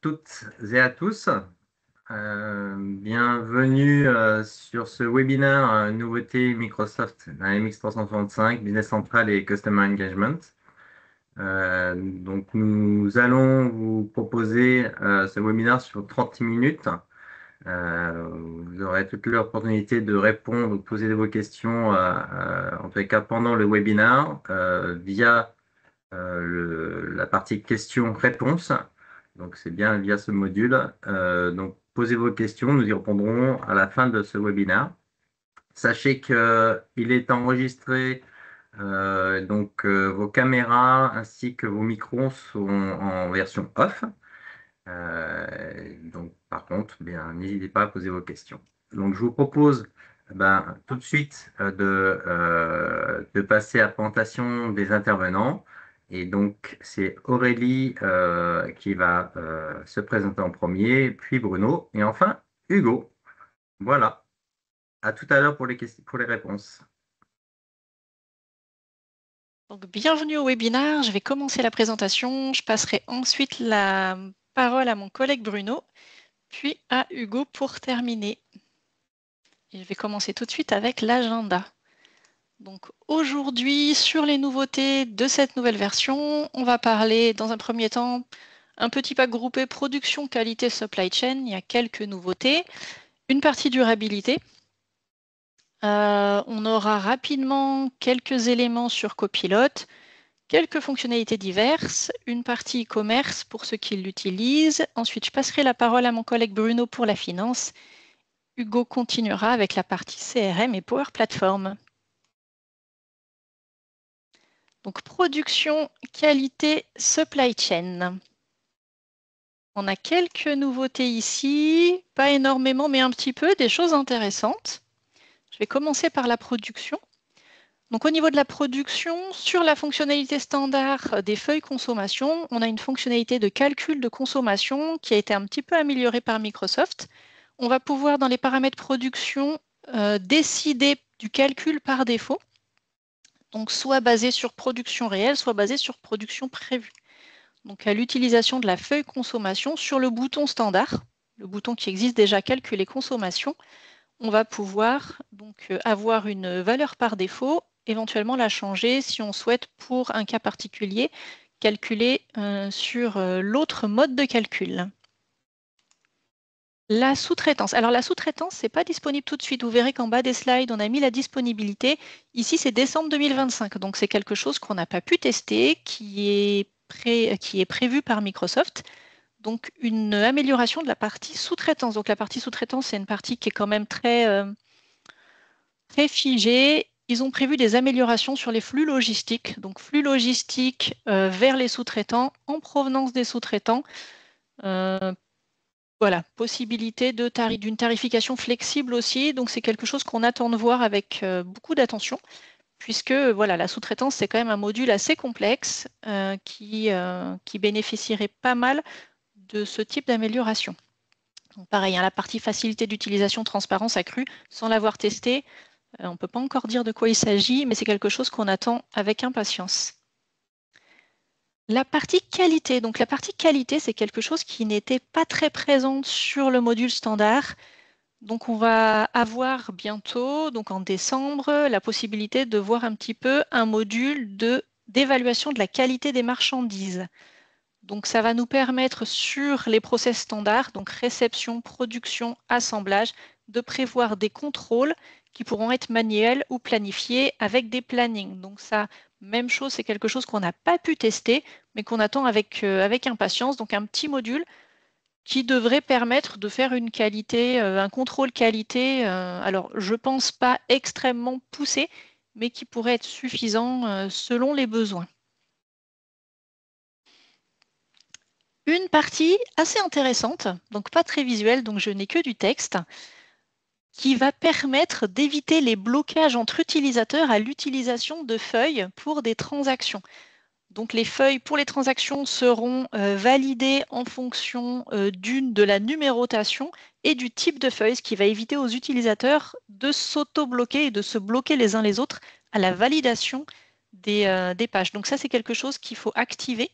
toutes et à tous. Bienvenue sur ce webinaire nouveauté Microsoft Dynamics 365 Business Central et Customer Engagement. Donc nous allons vous proposer ce webinaire sur 30 minutes. Vous aurez toute l'opportunité de répondre ou de poser vos questions en tous les cas pendant le webinaire via la partie questions-réponses. Donc, c'est bien via ce module. Donc, posez vos questions, nous y répondrons à la fin de ce webinaire. Sachez qu'il est enregistré, donc vos caméras ainsi que vos micros sont en version off. Donc, par contre, bien, n'hésitez pas à poser vos questions. Donc, je vous propose tout de suite de passer à la présentation des intervenants. Et donc, c'est Aurélie qui va se présenter en premier, puis Bruno, et enfin Hugo. Voilà. À tout à l'heure pour les questions, pour les réponses. Donc, bienvenue au webinaire. Je vais commencer la présentation. Je passerai ensuite la parole à mon collègue Bruno, puis à Hugo pour terminer. Et je vais commencer tout de suite avec l'agenda. Donc aujourd'hui, sur les nouveautés de cette nouvelle version, on va parler dans un premier temps un petit pack groupé production, qualité, supply chain. Il y a quelques nouveautés. Une partie durabilité. On aura rapidement quelques éléments sur Copilot, quelques fonctionnalités diverses, une partie e-commerce pour ceux qui l'utilisent. Ensuite, je passerai la parole à mon collègue Bruno pour la finance. Hugo continuera avec la partie CRM et Power Platform. Donc, production, qualité, supply chain. On a quelques nouveautés ici, pas énormément, mais un petit peu, des choses intéressantes. Je vais commencer par la production. Donc, au niveau de la production, sur la fonctionnalité standard des feuilles consommation, on a une fonctionnalité de calcul de consommation qui a été un petit peu améliorée par Microsoft. On va pouvoir, dans les paramètres production, décider du calcul par défaut. Donc, soit basé sur production réelle, soit basé sur production prévue. Donc, à l'utilisation de la feuille consommation sur le bouton standard, le bouton qui existe déjà calculer consommation, on va pouvoir donc avoir une valeur par défaut, éventuellement la changer si on souhaite pour un cas particulier calculer sur l'autre mode de calcul. La sous-traitance. Alors la sous-traitance, ce n'est pas disponible tout de suite. Vous verrez qu'en bas des slides, on a mis la disponibilité. Ici, c'est décembre 2025. Donc c'est quelque chose qu'on n'a pas pu tester, qui est prévu par Microsoft. Donc une amélioration de la partie sous-traitance. Donc la partie sous-traitance, c'est une partie qui est quand même très figée. Ils ont prévu des améliorations sur les flux logistiques. Donc flux logistiques vers les sous-traitants, en provenance des sous-traitants. Voilà, possibilité d'une tarification flexible aussi. Donc c'est quelque chose qu'on attend de voir avec beaucoup d'attention, puisque voilà, la sous-traitance, c'est quand même un module assez complexe qui bénéficierait pas mal de ce type d'amélioration. Donc pareil, hein, la partie facilité d'utilisation, transparence accrue, sans l'avoir testé, on ne peut pas encore dire de quoi il s'agit, mais c'est quelque chose qu'on attend avec impatience. La partie qualité. Donc la partie qualité, c'est quelque chose qui n'était pas très présente sur le module standard. Donc on va avoir bientôt, donc en décembre, la possibilité de voir un petit peu un module d'évaluation de la qualité des marchandises. Donc ça va nous permettre sur les process standards, donc réception, production, assemblage, de prévoir des contrôles qui pourront être manuels ou planifiés avec des plannings. Donc ça, même chose, c'est quelque chose qu'on n'a pas pu tester, mais qu'on attend avec impatience. Donc un petit module qui devrait permettre de faire une qualité, un contrôle qualité, alors je ne pense pas extrêmement poussé, mais qui pourrait être suffisant selon les besoins. Une partie assez intéressante, donc pas très visuelle, donc je n'ai que du texte, qui va permettre d'éviter les blocages entre utilisateurs à l'utilisation de feuilles pour des transactions. Donc les feuilles pour les transactions seront validées en fonction de la numérotation et du type de feuille, ce qui va éviter aux utilisateurs de s'auto-bloquer et de se bloquer les uns les autres à la validation des pages. Donc ça, c'est quelque chose qu'il faut activer.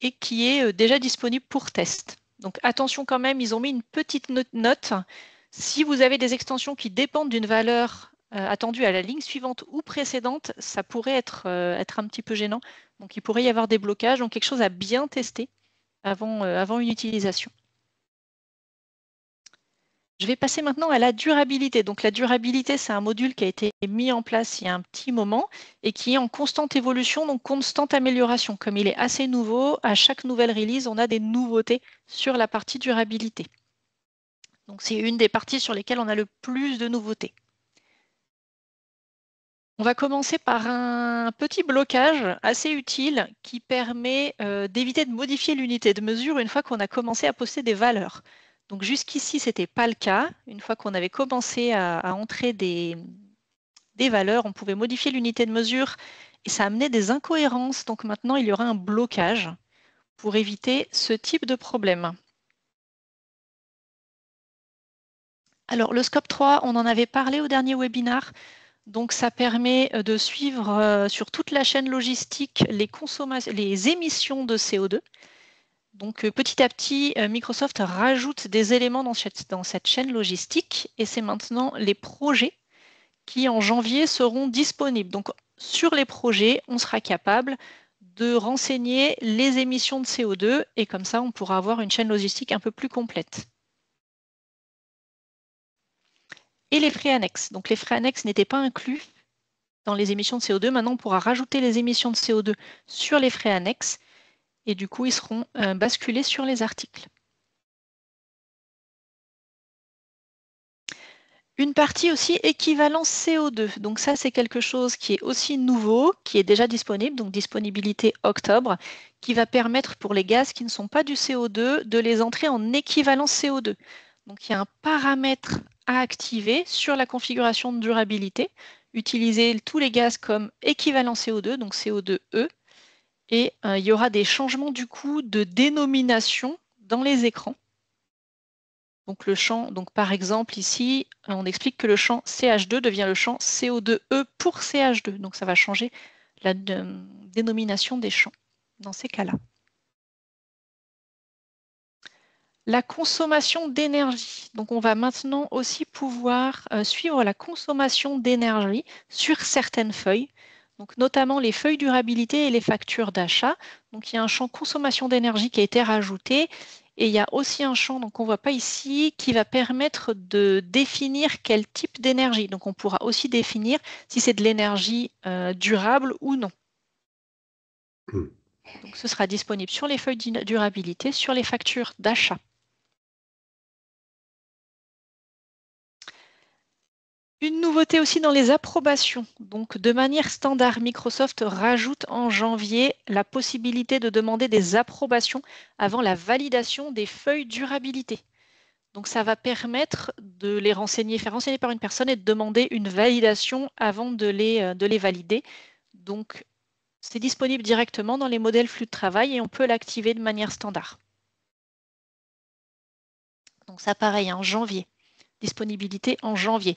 et qui est déjà disponible pour test. Donc attention quand même, ils ont mis une petite note. Si vous avez des extensions qui dépendent d'une valeur attendue à la ligne suivante ou précédente, ça pourrait être un petit peu gênant. Donc il pourrait y avoir des blocages, donc quelque chose à bien tester avant une utilisation. Je vais passer maintenant à la durabilité. Donc la durabilité, c'est un module qui a été mis en place il y a un petit moment et qui est en constante évolution, donc constante amélioration. Comme il est assez nouveau, à chaque nouvelle release, on a des nouveautés sur la partie durabilité. Donc c'est une des parties sur lesquelles on a le plus de nouveautés. On va commencer par un petit blocage assez utile qui permet d'éviter de modifier l'unité de mesure une fois qu'on a commencé à poster des valeurs. Donc jusqu'ici, ce n'était pas le cas. Une fois qu'on avait commencé à entrer des valeurs, on pouvait modifier l'unité de mesure et ça amenait des incohérences. Donc maintenant, il y aura un blocage pour éviter ce type de problème. Alors le scope 3, on en avait parlé au dernier webinaire. Donc, ça permet de suivre sur toute la chaîne logistique les émissions de CO2. Donc, petit à petit, Microsoft rajoute des éléments dans cette chaîne logistique et c'est maintenant les projets qui, en janvier, seront disponibles. Donc, sur les projets, on sera capable de renseigner les émissions de CO2 et comme ça, on pourra avoir une chaîne logistique un peu plus complète. Et les frais annexes. Donc, les frais annexes n'étaient pas inclus dans les émissions de CO2. Maintenant, on pourra rajouter les émissions de CO2 sur les frais annexes et du coup, ils seront basculés sur les articles. Une partie aussi équivalence CO2. Donc ça, c'est quelque chose qui est aussi nouveau, qui est déjà disponible, donc disponibilité octobre, qui va permettre pour les gaz qui ne sont pas du CO2 de les entrer en équivalence CO2. Donc il y a un paramètre à activer sur la configuration de durabilité. Utiliser tous les gaz comme équivalent CO2, donc CO2E, et il y aura des changements du coup de dénomination dans les écrans. Donc le champ, donc par exemple ici, on explique que le champ CH2 devient le champ CO2E pour CH2. Donc ça va changer la dénomination des champs dans ces cas-là. La consommation d'énergie. Donc on va maintenant aussi pouvoir suivre la consommation d'énergie sur certaines feuilles. Donc notamment les feuilles durabilité et les factures d'achat. Donc il y a un champ consommation d'énergie qui a été rajouté et il y a aussi un champ qu'on ne voit pas ici qui va permettre de définir quel type d'énergie. Donc on pourra aussi définir si c'est de l'énergie durable ou non. Donc ce sera disponible sur les feuilles de durabilité, sur les factures d'achat. Une nouveauté aussi dans les approbations. Donc, de manière standard, Microsoft rajoute en janvier la possibilité de demander des approbations avant la validation des feuilles durabilité. Donc, ça va permettre de les renseigner, faire renseigner par une personne et de demander une validation avant de les valider. Donc, c'est disponible directement dans les modèles flux de travail et on peut l'activer de manière standard. Donc, ça, pareil, en janvier. Disponibilité en janvier.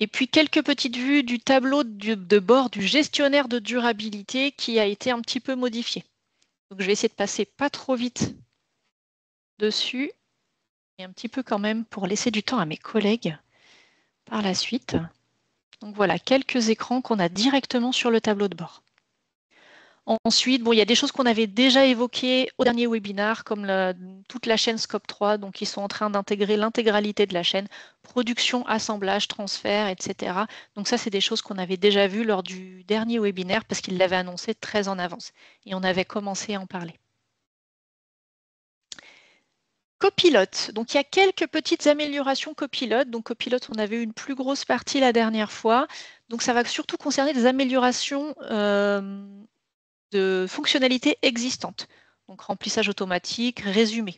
Et puis quelques petites vues du tableau de bord du gestionnaire de durabilité qui a été un petit peu modifié. Donc je vais essayer de passer pas trop vite dessus et un petit peu quand même pour laisser du temps à mes collègues par la suite. Donc voilà, quelques écrans qu'on a directement sur le tableau de bord. Ensuite, bon, il y a des choses qu'on avait déjà évoquées au dernier webinaire, comme toute la chaîne Scope 3, donc ils sont en train d'intégrer l'intégralité de la chaîne, production, assemblage, transfert, etc. Donc ça, c'est des choses qu'on avait déjà vues lors du dernier webinaire parce qu'ils l'avaient annoncé très en avance et on avait commencé à en parler. Copilote. Donc il y a quelques petites améliorations copilote. Donc copilote, on avait eu une plus grosse partie la dernière fois. Donc ça va surtout concerner des améliorations de fonctionnalités existantes. Donc remplissage automatique, résumé.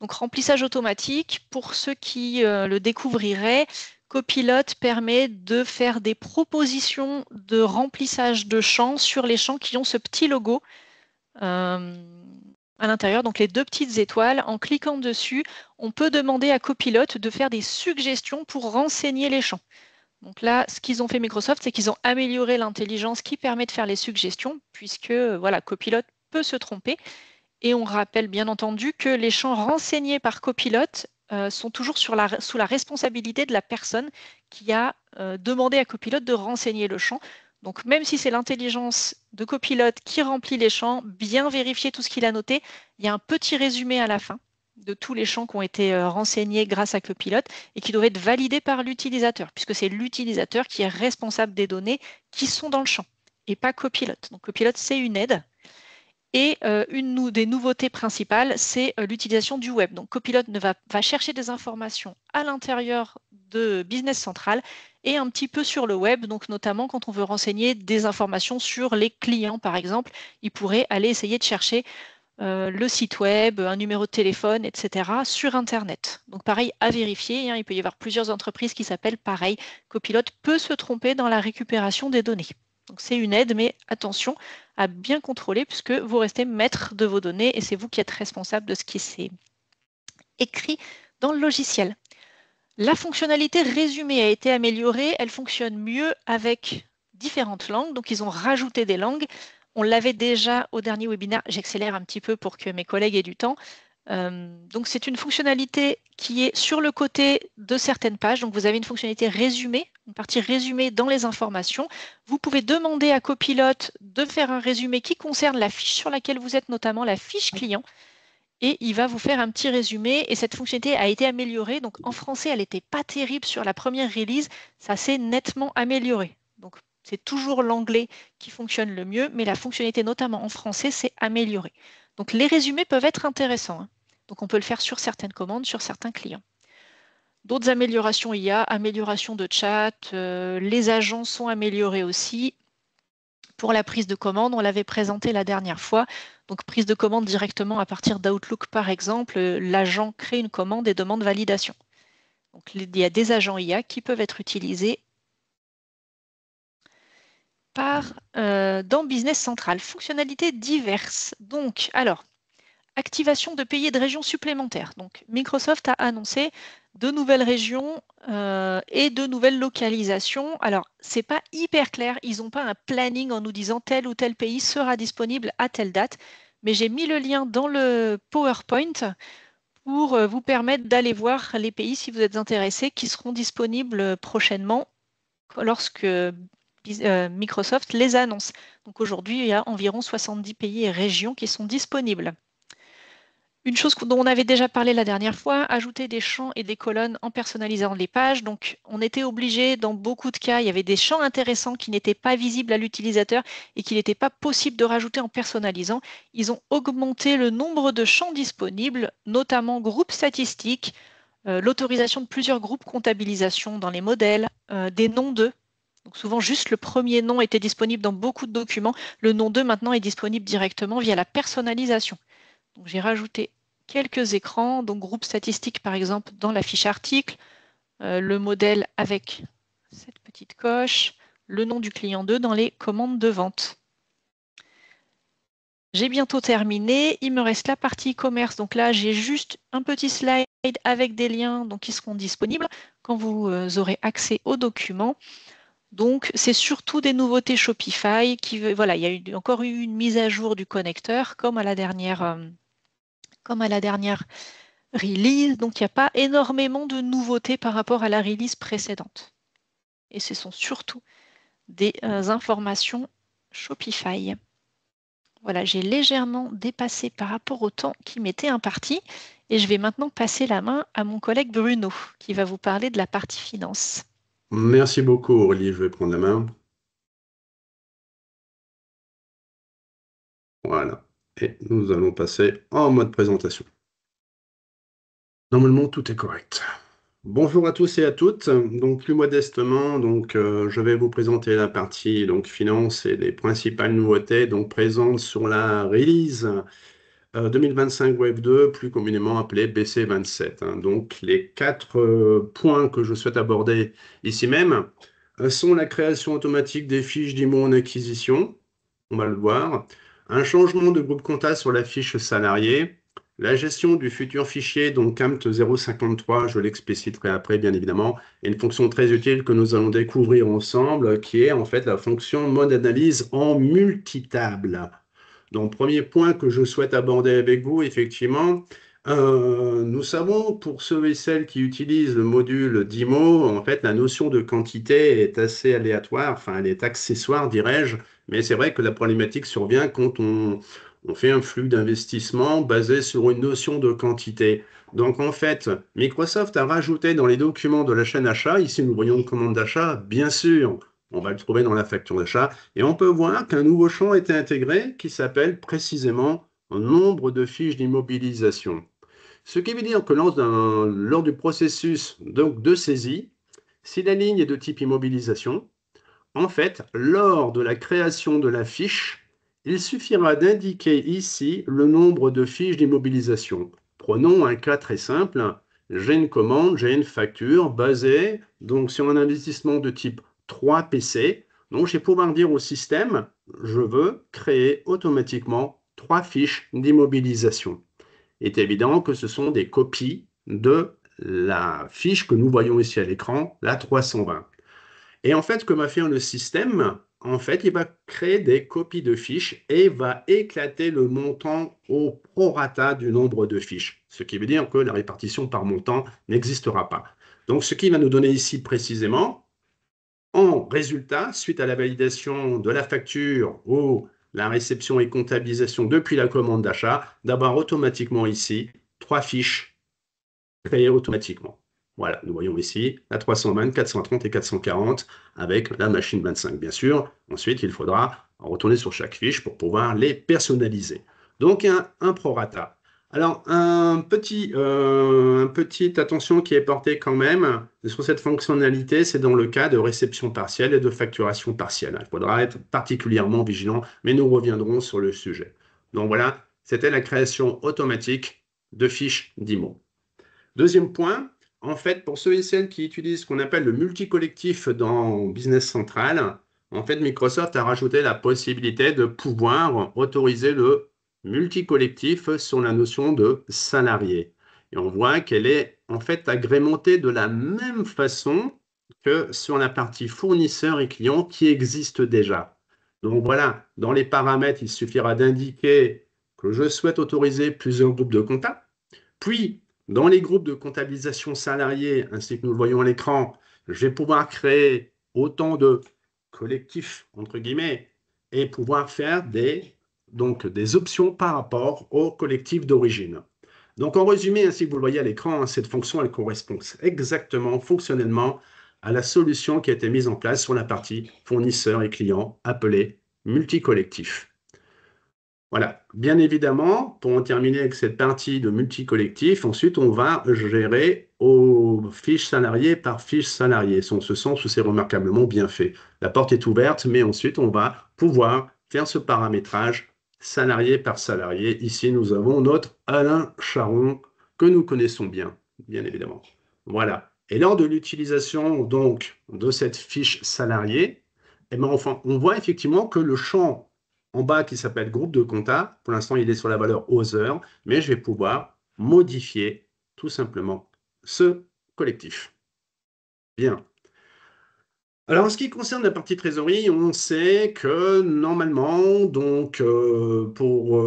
Donc remplissage automatique, pour ceux qui le découvriraient, Copilot permet de faire des propositions de remplissage de champs sur les champs qui ont ce petit logo à l'intérieur, donc les deux petites étoiles. En cliquant dessus, on peut demander à Copilot de faire des suggestions pour renseigner les champs. Donc là, ce qu'ils ont fait Microsoft, c'est qu'ils ont amélioré l'intelligence qui permet de faire les suggestions, puisque voilà, Copilot peut se tromper. Et on rappelle bien entendu que les champs renseignés par Copilote sont toujours sous la responsabilité de la personne qui a demandé à Copilote de renseigner le champ. Donc même si c'est l'intelligence de Copilote qui remplit les champs, bien vérifier tout ce qu'il a noté, il y a un petit résumé à la fin de tous les champs qui ont été renseignés grâce à Copilote et qui doivent être validés par l'utilisateur, puisque c'est l'utilisateur qui est responsable des données qui sont dans le champ et pas Copilote. Donc Copilote, c'est une aide. Et une des nouveautés principales, c'est l'utilisation du web. Donc Copilot va chercher des informations à l'intérieur de Business Central et un petit peu sur le web, donc notamment quand on veut renseigner des informations sur les clients, par exemple, il pourrait aller essayer de chercher le site web, un numéro de téléphone, etc. sur Internet. Donc pareil, à vérifier, hein, il peut y avoir plusieurs entreprises qui s'appellent pareil. Copilot peut se tromper dans la récupération des données. Donc c'est une aide, mais attention à bien contrôler puisque vous restez maître de vos données et c'est vous qui êtes responsable de ce qui s'est écrit dans le logiciel. La fonctionnalité résumée a été améliorée, elle fonctionne mieux avec différentes langues, donc ils ont rajouté des langues. On l'avait déjà au dernier webinaire, j'accélère un petit peu pour que mes collègues aient du temps. Donc c'est une fonctionnalité qui est sur le côté de certaines pages. Donc vous avez une fonctionnalité résumée, une partie résumée dans les informations. Vous pouvez demander à Copilot de faire un résumé qui concerne la fiche sur laquelle vous êtes, notamment la fiche client. Et il va vous faire un petit résumé. Et cette fonctionnalité a été améliorée. Donc en français, elle n'était pas terrible sur la première release. Ça s'est nettement amélioré. Donc c'est toujours l'anglais qui fonctionne le mieux, mais la fonctionnalité, notamment en français, s'est améliorée. Donc les résumés peuvent être intéressants, hein. Donc on peut le faire sur certaines commandes, sur certains clients. D'autres améliorations il y a, amélioration de chat, les agents sont améliorés aussi. Pour la prise de commande, on l'avait présenté la dernière fois. Donc prise de commande directement à partir d'Outlook par exemple, l'agent crée une commande et demande validation. Donc il y a des agents IA qui peuvent être utilisés dans Business Central. Fonctionnalités diverses. Donc, alors, activation de pays et de régions supplémentaires. Donc, Microsoft a annoncé de nouvelles régions et de nouvelles localisations. Alors, c'est pas hyper clair. Ils n'ont pas un planning en nous disant tel ou tel pays sera disponible à telle date. Mais j'ai mis le lien dans le PowerPoint pour vous permettre d'aller voir les pays, si vous êtes intéressés, qui seront disponibles prochainement lorsque Microsoft les annonce. Donc aujourd'hui, il y a environ 70 pays et régions qui sont disponibles. Une chose dont on avait déjà parlé la dernière fois, ajouter des champs et des colonnes en personnalisant les pages. Donc on était obligé, dans beaucoup de cas, il y avait des champs intéressants qui n'étaient pas visibles à l'utilisateur et qu'il n'était pas possible de rajouter en personnalisant. Ils ont augmenté le nombre de champs disponibles, notamment groupes statistiques, l'autorisation de plusieurs groupes comptabilisation dans les modèles, des noms d'eux. Donc souvent, juste le premier nom était disponible dans beaucoup de documents. Le nom d'eux, maintenant, est disponible directement via la personnalisation. Donc j'ai rajouté quelques écrans, donc groupe statistique, par exemple, dans la fiche article, le modèle avec cette petite coche, le nom du client 2 dans les commandes de vente. J'ai bientôt terminé. Il me reste la partie e-commerce. Donc là, j'ai juste un petit slide avec des liens donc, qui seront disponibles quand vous aurez accès aux documents. Donc, c'est surtout des nouveautés Shopify. Voilà, il y a encore eu une mise à jour du connecteur comme à la dernière release. Donc, il n'y a pas énormément de nouveautés par rapport à la release précédente. Et ce sont surtout des informations Shopify. Voilà, j'ai légèrement dépassé par rapport au temps qui m'était imparti. Et je vais maintenant passer la main à mon collègue Bruno, qui va vous parler de la partie finance. Merci beaucoup, Aurélie. Je vais prendre la main. Voilà. Et nous allons passer en mode présentation. Normalement, tout est correct. Bonjour à tous et à toutes. Donc, plus modestement, je vais vous présenter la partie finance et les principales nouveautés présentes sur la release 2025 Wave 2, plus communément appelée BC27. Donc, les quatre points que je souhaite aborder ici même sont la création automatique des fiches d'IMO en acquisition, on va le voir, un changement de groupe comptable sur la fiche salarié, la gestion du futur fichier, donc CAMT 053, je l'expliciterai après bien évidemment, et une fonction très utile que nous allons découvrir ensemble, qui est en fait la fonction mode analyse en multitable. Donc, premier point que je souhaite aborder avec vous, effectivement, nous savons pour ceux et celles qui utilisent le module DIMO, en fait, la notion de quantité est assez aléatoire, enfin, elle est accessoire, dirais-je, mais c'est vrai que la problématique survient quand on fait un flux d'investissement basé sur une notion de quantité. Donc, en fait, Microsoft a rajouté dans les documents de la chaîne achat, ici nous voyons une commande d'achat, bien sûr, on va le trouver dans la facture d'achat, et on peut voir qu'un nouveau champ a été intégré qui s'appelle précisément nombre de fiches d'immobilisation. Ce qui veut dire que lors du processus donc, de saisie, si la ligne est de type immobilisation, en fait, lors de la création de la fiche, il suffira d'indiquer ici le nombre de fiches d'immobilisation. Prenons un cas très simple. J'ai une commande, j'ai une facture basée donc, sur un investissement de type 3 PC. Donc, je vais pouvoir dire au système, je veux créer automatiquement 3 fiches d'immobilisation. Il est évident que ce sont des copies de la fiche que nous voyons ici à l'écran, la 320. Et en fait, que va faire le système? En fait, il va créer des copies de fiches et va éclater le montant au prorata du nombre de fiches. Ce qui veut dire que la répartition par montant n'existera pas. Donc, ce qui va nous donner ici précisément, en résultat, suite à la validation de la facture ou la réception et comptabilisation depuis la commande d'achat, d'avoir automatiquement ici 3 fiches créées automatiquement. Voilà, nous voyons ici la 320, 430 et 440 avec la machine 25, bien sûr. Ensuite, il faudra retourner sur chaque fiche pour pouvoir les personnaliser. Donc, un prorata. Alors, petite attention qui est portée quand même sur cette fonctionnalité, c'est dans le cas de réception partielle et de facturation partielle. Il faudra être particulièrement vigilant, mais nous reviendrons sur le sujet. Donc voilà, c'était la création automatique de fiches d'IMO. Deuxième point, en fait, pour ceux et celles qui utilisent ce qu'on appelle le multi-collectif dans Business Central, en fait, Microsoft a rajouté la possibilité de pouvoir autoriser le multi-collectif sur la notion de salarié. Et on voit qu'elle est en fait agrémentée de la même façon que sur la partie fournisseur et client qui existe déjà. Donc voilà, dans les paramètres, il suffira d'indiquer que je souhaite autoriser plusieurs groupes de contacts. Puis, dans les groupes de comptabilisation salariés, ainsi que nous le voyons à l'écran, je vais pouvoir créer autant de collectifs, entre guillemets, et pouvoir faire donc, des options par rapport au collectif d'origine. Donc, en résumé, ainsi que vous le voyez à l'écran, cette fonction, elle correspond exactement, fonctionnellement, à la solution qui a été mise en place sur la partie fournisseur et client, appelée multi-collectif. Voilà, bien évidemment, pour en terminer avec cette partie de multi-collectif, ensuite on va gérer aux fiches salariées par fiche salariée. C'est en ce sens où c'est remarquablement bien fait. La porte est ouverte, mais ensuite on va pouvoir faire ce paramétrage salarié par salarié. Ici, nous avons notre Alain Charon que nous connaissons bien évidemment. Voilà. Et lors de l'utilisation donc de cette fiche salariée, eh ben, enfin, on voit effectivement que le champ en bas qui s'appelle groupe de compta. Pour l'instant, il est sur la valeur aux heures, mais je vais pouvoir modifier tout simplement ce collectif. Bien. Alors, en ce qui concerne la partie trésorerie, on sait que normalement, donc pour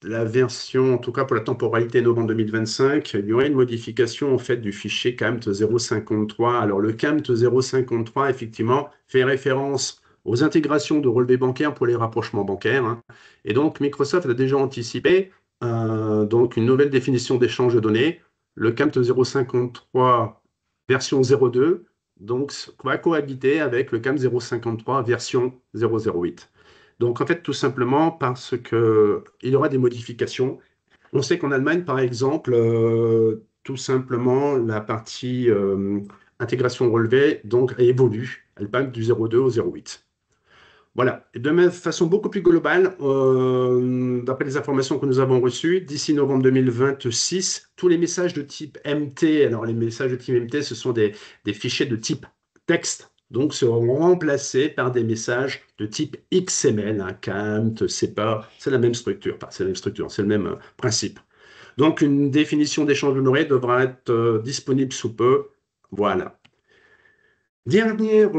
la version, en tout cas pour la temporalité novembre 2025, il y aurait une modification en fait du fichier CAMT 053. Alors le CAMT 053, effectivement, fait référence aux intégrations de relevés bancaires pour les rapprochements bancaires, hein. Et donc Microsoft a déjà anticipé donc une nouvelle définition d'échange de données, le CAMT 053 version 02, donc va cohabiter avec le CAMT 053 version 008. Donc, en fait, tout simplement parce qu'il y aura des modifications. On sait qu'en Allemagne, par exemple, tout simplement, la partie intégration relevée donc, évolue. Elle passe du 0,2 au 0,8. Voilà. Et de façon beaucoup plus globale, d'après les informations que nous avons reçues, d'ici novembre 2026, tous les messages de type MT, alors les messages de type MT, ce sont des fichiers de type texte, donc seront remplacés par des messages de type XML, hein, CAMT, CEPA, c'est la même structure, enfin, c'est la même structure, c'est le même principe. Donc une définition d'échange de données devra être disponible sous peu. Voilà. Dernière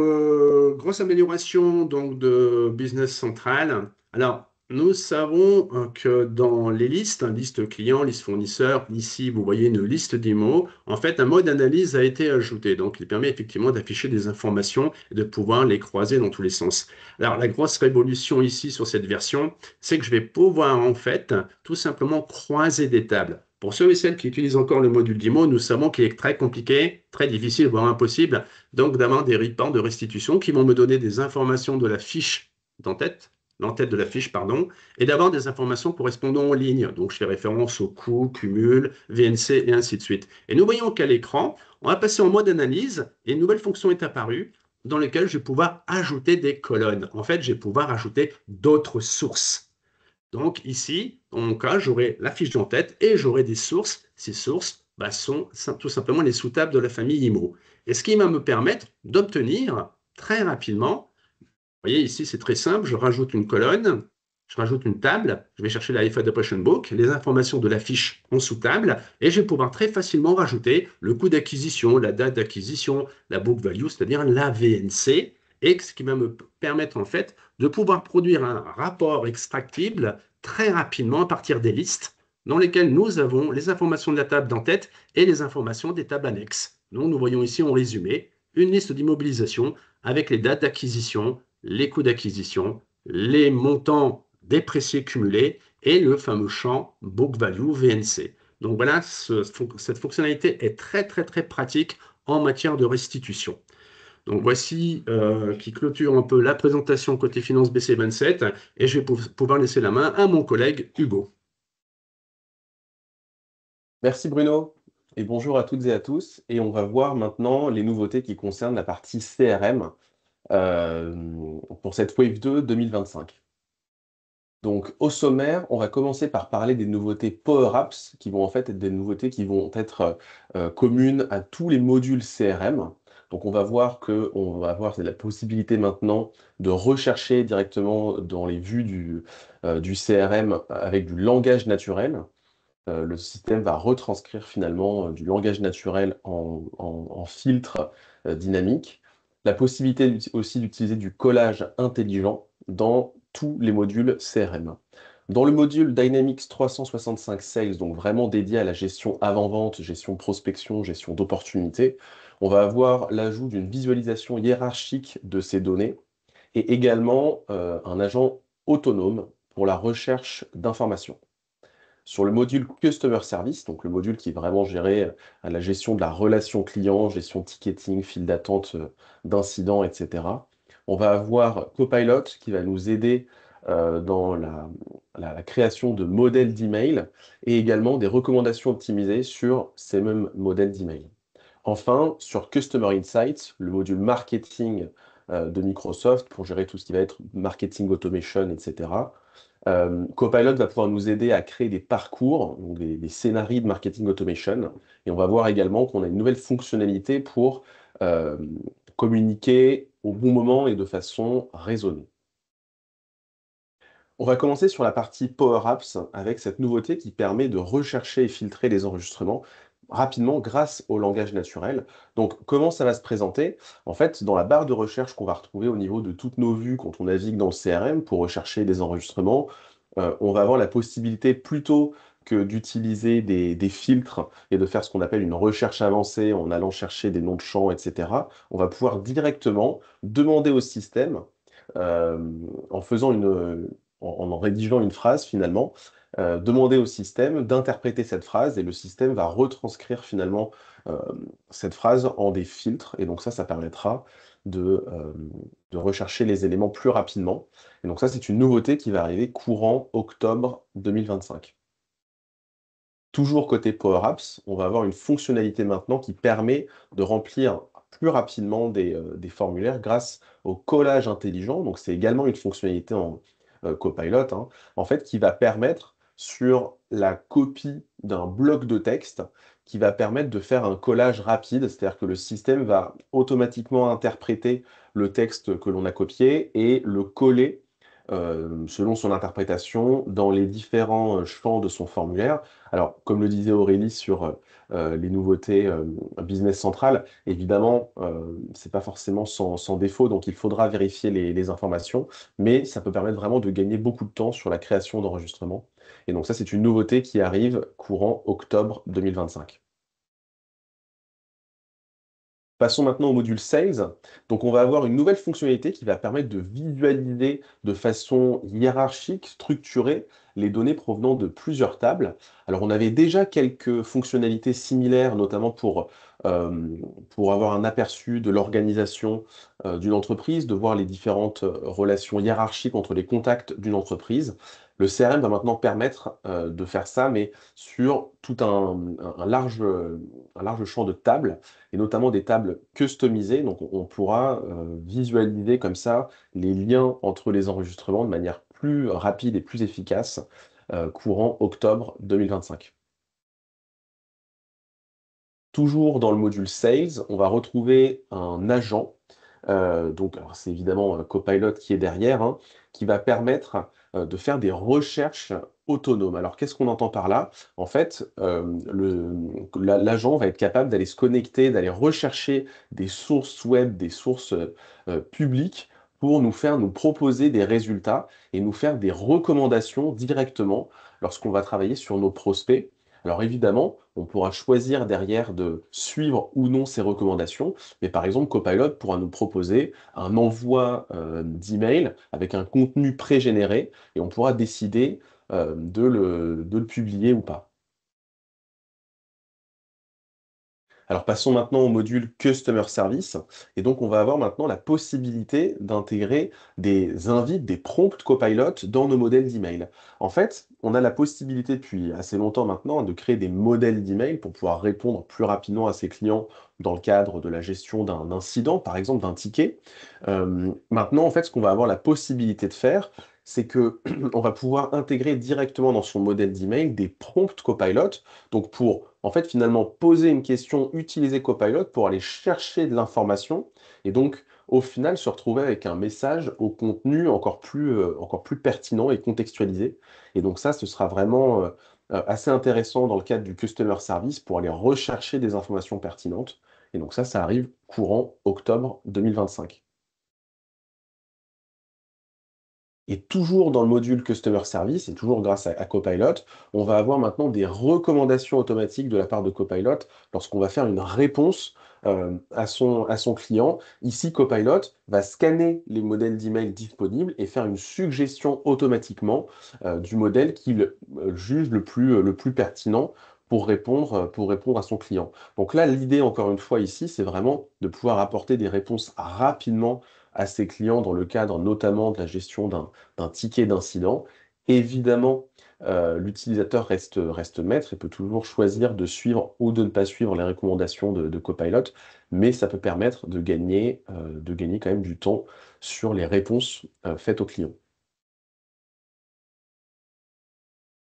grosse amélioration donc, de Business Central. Alors, Nous savons que dans les listes, liste client, liste fournisseur, ici vous voyez une liste d'IMO, en fait un mode d'analyse a été ajouté. Donc il permet effectivement d'afficher des informations et de pouvoir les croiser dans tous les sens. Alors la grosse révolution ici sur cette version, c'est que je vais pouvoir en fait tout simplement croiser des tables. Pour ceux et celles qui utilisent encore le module d'IMO, nous savons qu'il est très compliqué, très difficile, voire impossible, donc d'avoir des reports de restitution qui vont me donner des informations de la fiche d'entête l'entête de la fiche, pardon, et d'avoir des informations correspondant aux lignes. Donc, je fais référence au coût, cumul, VNC et ainsi de suite. Et nous voyons qu'à l'écran, on va passer en mode analyse et une nouvelle fonction est apparue dans laquelle je vais pouvoir ajouter des colonnes. En fait, je vais pouvoir ajouter d'autres sources. Donc ici, dans mon cas, j'aurai la fiche d'entête et j'aurai des sources. Ces sources sont tout simplement les sous-tables de la famille IMO. Et ce qui va me permettre d'obtenir très rapidement voyez, ici, c'est très simple. Je rajoute une colonne, je rajoute une table, je vais chercher la IFA Adaptation Book, les informations de la fiche en sous-table, et je vais pouvoir très facilement rajouter le coût d'acquisition, la date d'acquisition, la book value, c'est-à-dire la VNC, et ce qui va me permettre en fait de pouvoir produire un rapport extractible très rapidement à partir des listes dans lesquelles nous avons les informations de la table d'entête et les informations des tables annexes. Donc nous voyons ici en résumé une liste d'immobilisation avec les dates d'acquisition, les coûts d'acquisition, les montants dépréciés cumulés et le fameux champ Book Value VNC. Donc voilà, cette fonctionnalité est très très très pratique en matière de restitution. Donc voici qui clôture un peu la présentation côté finance BC27 et je vais pouvoir laisser la main à mon collègue Hugo. Merci Bruno et bonjour à toutes et à tous. Et on va voir maintenant les nouveautés qui concernent la partie CRM pour cette Wave 2 2025. Donc au sommaire, on va commencer par parler des nouveautés Power Apps qui vont en fait être des nouveautés qui vont être communes à tous les modules CRM. Donc on va voir la possibilité maintenant de rechercher directement dans les vues du CRM avec du langage naturel. Le système va retranscrire finalement du langage naturel en filtre dynamique. La possibilité aussi d'utiliser du collage intelligent dans tous les modules CRM. Dans le module Dynamics 365 Sales, donc vraiment dédié à la gestion avant-vente, gestion prospection, gestion d'opportunités, on va avoir l'ajout d'une visualisation hiérarchique de ces données et également un agent autonome pour la recherche d'informations. Sur le module Customer Service, donc le module qui est vraiment géré à la gestion de la relation client, gestion ticketing, file d'attente d'incidents, etc. On va avoir Copilot qui va nous aider dans la création de modèles d'email et également des recommandations optimisées sur ces mêmes modèles d'email. Enfin, sur Customer Insights, le module marketing de Microsoft pour gérer tout ce qui va être marketing automation, etc. Copilot va pouvoir nous aider à créer des parcours, donc des scénarios de marketing automation. Et on va voir également qu'on a une nouvelle fonctionnalité pour euh, communiquer au bon moment et de façon raisonnée. On va commencer sur la partie Power Apps avec cette nouveauté qui permet de rechercher et filtrer les enregistrements rapidement grâce au langage naturel. Donc, comment ça va se présenter? En fait, dans la barre de recherche qu'on va retrouver au niveau de toutes nos vues quand on navigue dans le CRM pour rechercher des enregistrements, on va avoir la possibilité plutôt que d'utiliser des filtres et de faire ce qu'on appelle une recherche avancée en allant chercher des noms de champs, etc. On va pouvoir directement demander au système, euh, en faisant en rédigeant une phrase finalement, demander au système d'interpréter cette phrase et le système va retranscrire finalement euh, cette phrase en des filtres et donc ça permettra de rechercher les éléments plus rapidement. Et donc ça, c'est une nouveauté qui va arriver courant octobre 2025. Toujours côté Power Apps, on va avoir une fonctionnalité maintenant qui permet de remplir plus rapidement des formulaires grâce au collage intelligent. Donc c'est également une fonctionnalité en Copilot, hein, en fait, qui va permettre sur la copie d'un bloc de texte, qui va permettre de faire un collage rapide, c'est-à-dire que le système va automatiquement interpréter le texte que l'on a copié et le coller selon son interprétation, dans les différents champs de son formulaire. Alors, comme le disait Aurélie sur les nouveautés Business Central, évidemment, c'est pas forcément sans défaut, donc il faudra vérifier les informations, mais ça peut permettre vraiment de gagner beaucoup de temps sur la création d'enregistrements. Et donc ça, c'est une nouveauté qui arrive courant octobre 2025. Passons maintenant au module Sales. Donc, on va avoir une nouvelle fonctionnalité qui va permettre de visualiser de façon hiérarchique, structurée, les données provenant de plusieurs tables. Alors, on avait déjà quelques fonctionnalités similaires, notamment pour avoir un aperçu de l'organisation d'une entreprise, de voir les différentes relations hiérarchiques entre les contacts d'une entreprise. Le CRM va maintenant permettre de faire ça, mais sur tout un large champ de tables et notamment des tables customisées. Donc, on pourra visualiser comme ça les liens entre les enregistrements de manière plus rapide et plus efficace courant octobre 2025. Toujours dans le module Sales, on va retrouver un agent. Donc, alors c'est évidemment Copilot qui est derrière, hein, qui va permettre de faire des recherches autonomes. Alors, qu'est-ce qu'on entend par là? En fait, l'agent va être capable d'aller se connecter, d'aller rechercher des sources web, des sources publiques pour nous proposer des résultats et nous faire des recommandations directement lorsqu'on va travailler sur nos prospects. Alors évidemment, on pourra choisir derrière de suivre ou non ces recommandations, mais par exemple, Copilot pourra nous proposer un envoi d'email avec un contenu pré-généré et on pourra décider de le publier ou pas. Alors passons maintenant au module Customer Service. Et donc on va avoir maintenant la possibilité d'intégrer des invites, des prompts Copilot dans nos modèles d'email. En fait, on a la possibilité depuis assez longtemps maintenant de créer des modèles d'email pour pouvoir répondre plus rapidement à ses clients dans le cadre de la gestion d'un incident, par exemple d'un ticket. Maintenant, en fait, ce qu'on va avoir la possibilité de faire, c'est que on va pouvoir intégrer directement dans son modèle d'email des prompts Copilot. Donc pour, en fait, finalement, poser une question, utiliser Copilot pour aller chercher de l'information et donc, au final, se retrouver avec un message au contenu encore plus pertinent et contextualisé. Et donc ça, ce sera vraiment assez intéressant dans le cadre du Customer Service pour aller rechercher des informations pertinentes. Et donc ça arrive courant octobre 2025. Et toujours dans le module Customer Service, et toujours grâce à Copilot, on va avoir maintenant des recommandations automatiques de la part de Copilot lorsqu'on va faire une réponse à son client. Ici, Copilot va scanner les modèles d'email disponibles et faire une suggestion automatiquement du modèle qu'il juge le plus pertinent pour répondre à son client. Donc là, l'idée, encore une fois, ici, c'est vraiment de pouvoir apporter des réponses rapidement à ses clients dans le cadre notamment de la gestion d'un ticket d'incident. Évidemment, l'utilisateur reste maître et peut toujours choisir de suivre ou de ne pas suivre les recommandations de Copilot, mais ça peut permettre de gagner quand même du temps sur les réponses faites aux clients.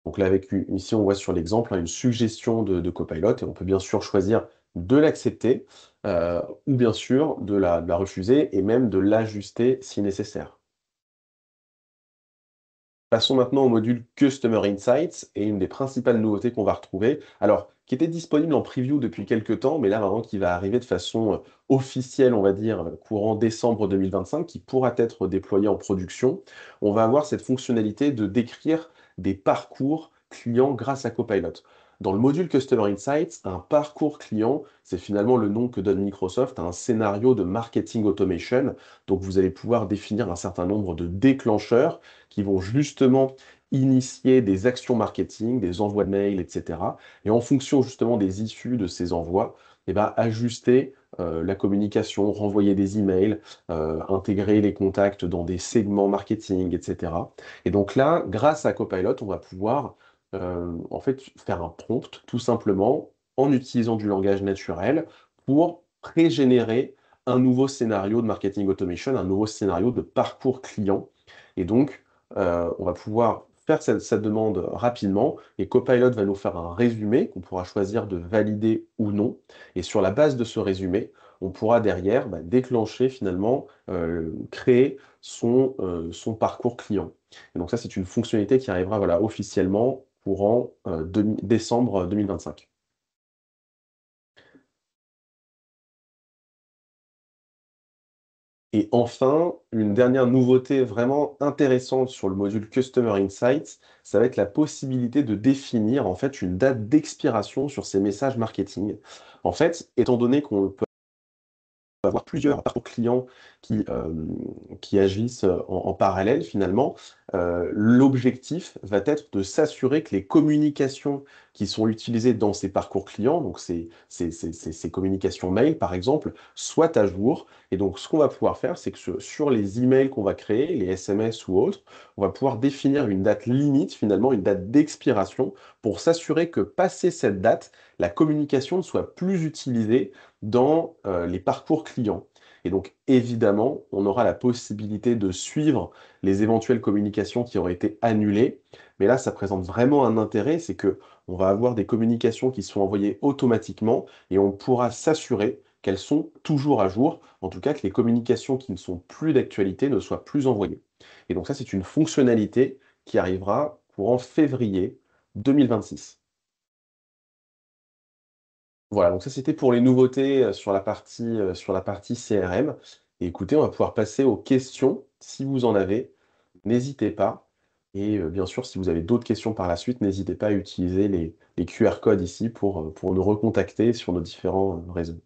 Donc là, ici, on voit sur l'exemple une suggestion de Copilot et on peut bien sûr choisir de l'accepter ou bien sûr de la refuser et même de l'ajuster si nécessaire. Passons maintenant au module Customer Insights et une des principales nouveautés qu'on va retrouver, alors qui était disponible en preview depuis quelques temps, mais là maintenant qui va arriver de façon officielle, on va dire, courant décembre 2025, qui pourra être déployée en production. On va avoir cette fonctionnalité de décrire des parcours clients grâce à Copilot. Dans le module Customer Insights, un parcours client, c'est finalement le nom que donne Microsoft à un scénario de marketing automation. Donc vous allez pouvoir définir un certain nombre de déclencheurs qui vont justement initier des actions marketing, des envois de mails, etc. Et en fonction justement des issues de ces envois, eh ben, ajuster la communication, renvoyer des emails, intégrer les contacts dans des segments marketing, etc. Et donc là, grâce à Copilot, on va pouvoir en fait faire un prompt tout simplement en utilisant du langage naturel pour pré-générer un nouveau scénario de marketing automation, un nouveau scénario de parcours client. Et donc, on va pouvoir faire cette demande rapidement et Copilot va nous faire un résumé qu'on pourra choisir de valider ou non. Et sur la base de ce résumé, on pourra derrière déclencher finalement, créer son parcours client. Et donc ça, c'est une fonctionnalité qui arrivera voilà, officiellement courant décembre 2025. Et enfin, une dernière nouveauté vraiment intéressante sur le module Customer Insights, ça va être la possibilité de définir en fait une date d'expiration sur ces messages marketing. En fait, étant donné qu'on peut avoir plusieurs parcours clients qui agissent en parallèle finalement, l'objectif va être de s'assurer que les communications qui sont utilisées dans ces parcours clients, donc ces communications mail par exemple, soient à jour. Et donc ce qu'on va pouvoir faire, c'est que sur les emails qu'on va créer, les SMS ou autres, on va pouvoir définir une date limite, finalement une date d'expiration, pour s'assurer que passé cette date, la communication ne soit plus utilisée dans les parcours clients. Et donc, évidemment, on aura la possibilité de suivre les éventuelles communications qui auraient été annulées. Mais là, ça présente vraiment un intérêt, c'est que on va avoir des communications qui sont envoyées automatiquement et on pourra s'assurer qu'elles sont toujours à jour, en tout cas que les communications qui ne sont plus d'actualité ne soient plus envoyées. Et donc ça, c'est une fonctionnalité qui arrivera courant février 2026. Voilà, donc ça c'était pour les nouveautés sur la partie CRM. Et écoutez, on va pouvoir passer aux questions. Si vous en avez, n'hésitez pas. Et bien sûr, si vous avez d'autres questions par la suite, n'hésitez pas à utiliser les QR codes ici pour nous recontacter sur nos différents réseaux.